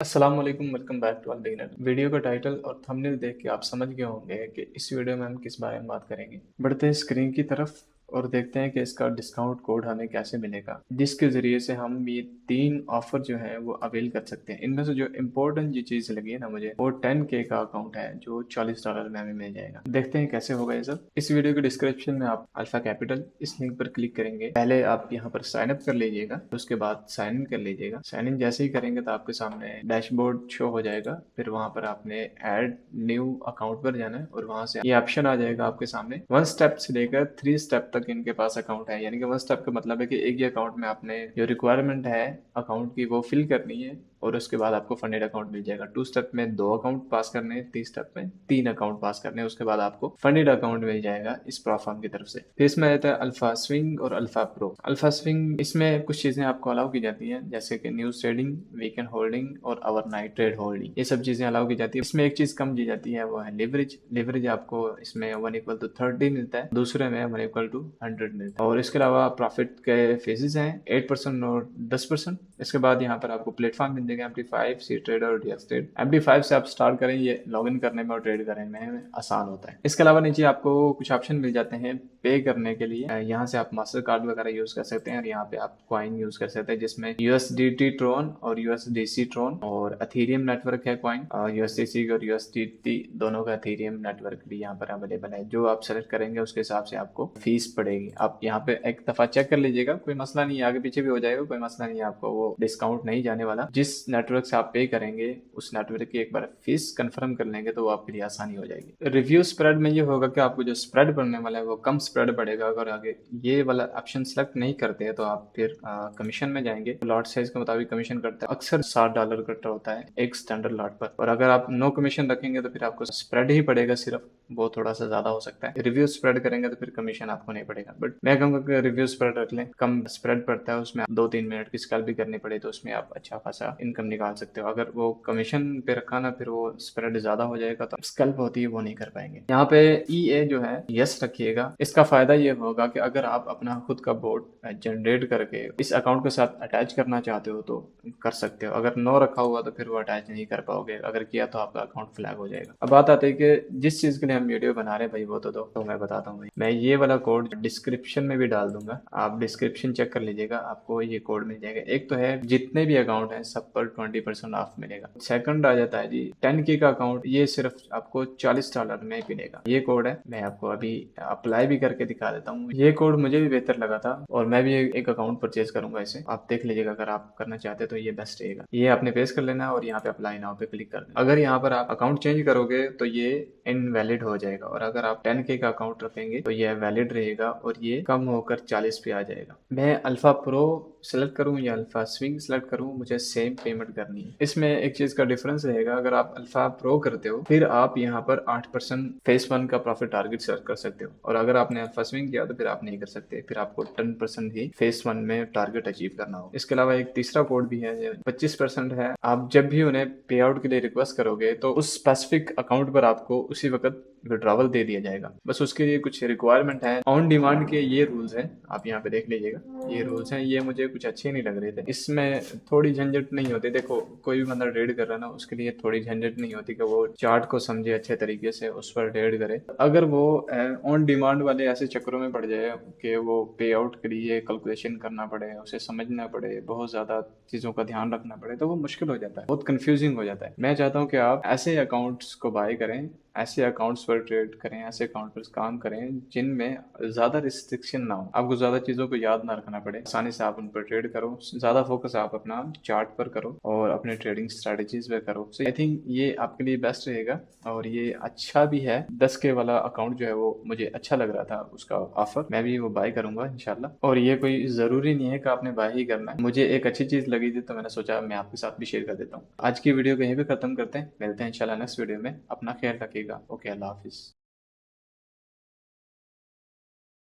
अस्सलाम वालेकुम, welcome back to अल बिगिनर। वीडियो का टाइटल और थंबनेल देख के आप समझ गए होंगे कि इस वीडियो में हम किस बारे में बात करेंगे। बढ़ते हैं स्क्रीन की तरफ और देखते हैं कि इसका डिस्काउंट कोड हमें कैसे मिलेगा, जिसके ज़रिए से हम ये 3 ऑफर जो है वो अवेल कर सकते हैं। इनमें से जो इम्पोर्टेंट ये चीज़ लगी है ना मुझे, वो 10K का अकाउंट है जो $40 में हमें मिल जाएगा। देखते हैं कैसे होगा ये सब। इस वीडियो के डिस्क्रिप्शन में आप अल्फा कैपिटल इस लिंक पर क्लिक करेंगे। पहले आप यहाँ पर साइन अप कर लीजिएगा, उसके बाद साइन इन कर लीजिएगा। साइन इन जैसे ही करेंगे तो आपके सामने डैशबोर्ड शो हो जाएगा। फिर वहां पर आपने ऐड न्यू अकाउंट पर जाना है और वहां से ये ऑप्शन आ जाएगा आपके सामने। 1 स्टेप से लेकर 3 स्टेप तक इनके पास अकाउंट है। यानी कि 1 स्टेप का मतलब है कि एक ही अकाउंट में आपने जो रिक्वायरमेंट है अकाउंट की वो फिल करनी है और उसके बाद आपको फंडेड अकाउंट मिल जाएगा। 2 स्टेप में 2 अकाउंट पास करने हैं, 3 स्टेप में 3 अकाउंट पास करने हैं, उसके बाद आपको फंडेड अकाउंट मिल जाएगा इस प्रोफार्म की तरफ से। फिर इसमें रहता है अल्फा स्विंग और अल्फा प्रो। अल्फा स्विंग इसमें कुछ चीजें आपको अलाउ की जाती हैं, जैसे कि न्यूज ट्रेडिंग, वीकेंड होल्डिंग और ओवरनाइट ट्रेड होल्डिंग। ये सब चीजें अलाउ की जाती है। इसमें एक चीज कम दी जाती है, वो है लिवरेज। लिवरेज आपको इसमें 1=30 मिलता है, दूसरे में 1=100 मिलता है। और इसके अलावा प्रॉफिट के फेजेस हैं 8% और 10%। इसके बाद यहाँ पर आपको प्लेटफॉर्म मिल जाएगा MT5, सी ट्रेडर और DX ट्रेड। MT5 से आप स्टार्ट करें, ये लॉगिन करने में और ट्रेड करने में आसान होता है। इसके अलावा नीचे आपको कुछ ऑप्शन मिल जाते हैं पे करने के लिए। यहाँ से आप मास्टर कार्ड वगैरह यूज कर सकते हैं और यहाँ पे आप कॉइन यूज कर सकते हैं, जिसमें USDT ट्रोन और USDC ट्रोन और अथेरियम नेटवर्क है कॉइन। USDC और USDT दोनों का अथेरियम नेटवर्क भी यहाँ पर अवेलेबल है। जो आप सेलेक्ट करेंगे उसके हिसाब से आपको फीस पड़ेगी। आप यहाँ पे एक दफा चेक कर लीजिएगा, कोई मसला नहीं है, आगे पीछे भी हो जाएगा, कोई मसला नहीं है, आपको वो डिस्काउंट नहीं जाने वाला। जिस नेटवर्क से आप पे करेंगे उस नेटवर्क की एक बार फीस कंफर्म कर लेंगे तो वो आपके लिए आसानी हो जाएगी। रिव्यू स्प्रेड में ये होगा कि आपको जो स्प्रेड पड़ने वाला है वो कम स्प्रेड पड़ेगा। अगर आगे ये वाला ऑप्शन सेलेक्ट नहीं करते हैं तो आप फिर कमीशन में जाएंगे। लॉट साइज के मुताबिक कमीशन करता है, अक्सर $60 कट होता है एक स्टैंडर्ड लॉट पर। और अगर आप नो कमीशन रखेंगे तो फिर आपको स्प्रेड ही पड़ेगा सिर्फ, वो थोड़ा सा ज्यादा हो सकता है। रिव्यू स्प्रेड करेंगे तो फिर कमीशन आपको नहीं पड़ेगा। बट मैं कहूँगा कि रिव्यू स्प्रेड रख लें, कम स्प्रेड पड़ता है, उसमें 2-3 मिनट की स्कैल्प भी करनी पड़े तो उसमें आप अच्छा खासा इनकम निकाल सकते हो। अगर वो कमीशन पे रखा ना, फिर वो स्प्रेड ज्यादा हो जाएगा तो स्कैल्प होती है वो नहीं कर पाएंगे। यहाँ पे EA जो है यस रखिएगा। इसका फायदा ये होगा कि अगर आप अपना खुद का बोट जनरेट करके इस अकाउंट के साथ अटैच करना चाहते हो तो कर सकते हो। अगर नो रखा हुआ तो फिर वो अटैच नहीं कर पाओगे, अगर किया तो आपका अकाउंट फ्लैग हो जाएगा। अब बात आती है कि जिस चीज के लिए हम वीडियो बना रहे हैं भाई वो तो मैं बताता हूँ भाई। मैं ये वाला कोड डिस्क्रिप्शन में भी डाल दूंगा, आप डिस्क्रिप्शन चेक कर लीजिएगा, आपको ये कोड मिल जाएगा। एक तो है जितने भी अकाउंट है सब पर 20% ऑफ मिलेगा। सेकंड आ जाता है जी 10K का अकाउंट, ये सिर्फ आपको $40 में मिलेगा। ये कोड है, मैं आपको अभी अप्लाई भी करके दिखा देता हूँ। ये कोड मुझे भी बेहतर लगा था और मैं भी एक अकाउंट परचेज करूंगा इसे। आप देख लीजिएगा, अगर आप करना चाहते तो ये बेस्ट रहेगा। ये आपने पेस्ट कर लेना और यहाँ पे अप्लाई नाउ पे क्लिक कर देना। अगर यहाँ पर आप अकाउंट चेंज करोगे तो ये इनवैलिड हो जाएगा और अगर आप 10K का अकाउंट रखेंगे तो ये वैलिड रहेगा और ये कम होकर 40 पे आ जाएगा। मैं अल्फा प्रो सेलेक्ट करूं या अल्फा स्विंग सेलेक्ट करूं, मुझे सेम पेमेंट करनी है। इसमें एक चीज का डिफरेंस रहेगा, अगर आप अल्फा प्रो करते हो फिर आप यहाँ पर 8% फेस 1 का प्रॉफिट टारगेट सेट कर सकते हो, और अगर आपने अल्फा स्विंग किया तो फिर आप नहीं कर सकते, फिर आपको 10% ही फेस 1 में टारगेट अचीव करना होगा। इसके अलावा एक तीसरा कोड भी है, 25% है। आप जब भी उन्हें पे आउट के लिए रिक्वेस्ट करोगे तो उस स्पेसिफिक अकाउंट पर आपको उसी वक्त विड्रॉवल दे दिया जाएगा। बस उसके लिए कुछ रिक्वायरमेंट है, ऑन डिमांड के ये रूल्स हैं, आप यहाँ पे देख लीजिएगा। ये रूल्स हैं, ये मुझे कुछ अच्छे नहीं लग रहे थे। इसमें थोड़ी झंझट नहीं होती। देखो कोई भी बंदा ट्रेड कर रहा है ना, उसके लिए थोड़ी झंझट नहीं होती कि वो चार्ट को समझे अच्छे तरीके से उस पर ट्रेड करे। अगर वो ऑन डिमांड वाले ऐसे चक्करों में पड़ जाए कि वो पे आउट के लिए कैलकुलेशन करना पड़े, उसे समझना पड़े, बहुत ज्यादा चीजों का ध्यान रखना पड़े, तो वो मुश्किल हो जाता है, बहुत कंफ्यूजिंग हो जाता है। मैं चाहता हूँ कि आप ऐसे अकाउंट्स को बाय करें, ऐसे अकाउंट्स पर ट्रेड करें, ऐसे अकाउंट पर काम करें जिनमें ज्यादा रिस्ट्रिक्शन ना हो, आपको ज्यादा चीजों को याद ना रखना पड़े, आसानी से आप उन पर ट्रेड करो। ज्यादा फोकस आप अपना चार्ट पर करो और अपने ट्रेडिंग स्ट्रेटजीज पे करो। सो आई थिंक ये आपके लिए बेस्ट रहेगा और ये अच्छा भी है। 10K वाला अकाउंट जो है वो मुझे अच्छा लग रहा था, उसका ऑफर, मैं भी वो बाय करूंगा इंशाल्लाह। और ये कोई जरूरी नहीं है कि आपने बाय ही करना है, मुझे एक अच्छी चीज लगी थी तो मैंने सोचा मैं आपके साथ भी शेयर कर देता हूँ। आज की वीडियो को यहीं पे खत्म करते हैं, मिलते हैं इंशाल्लाह नेक्स्ट वीडियो में। अपना ख्याल रखिएगा। ओके, अल्लाह हाफिज।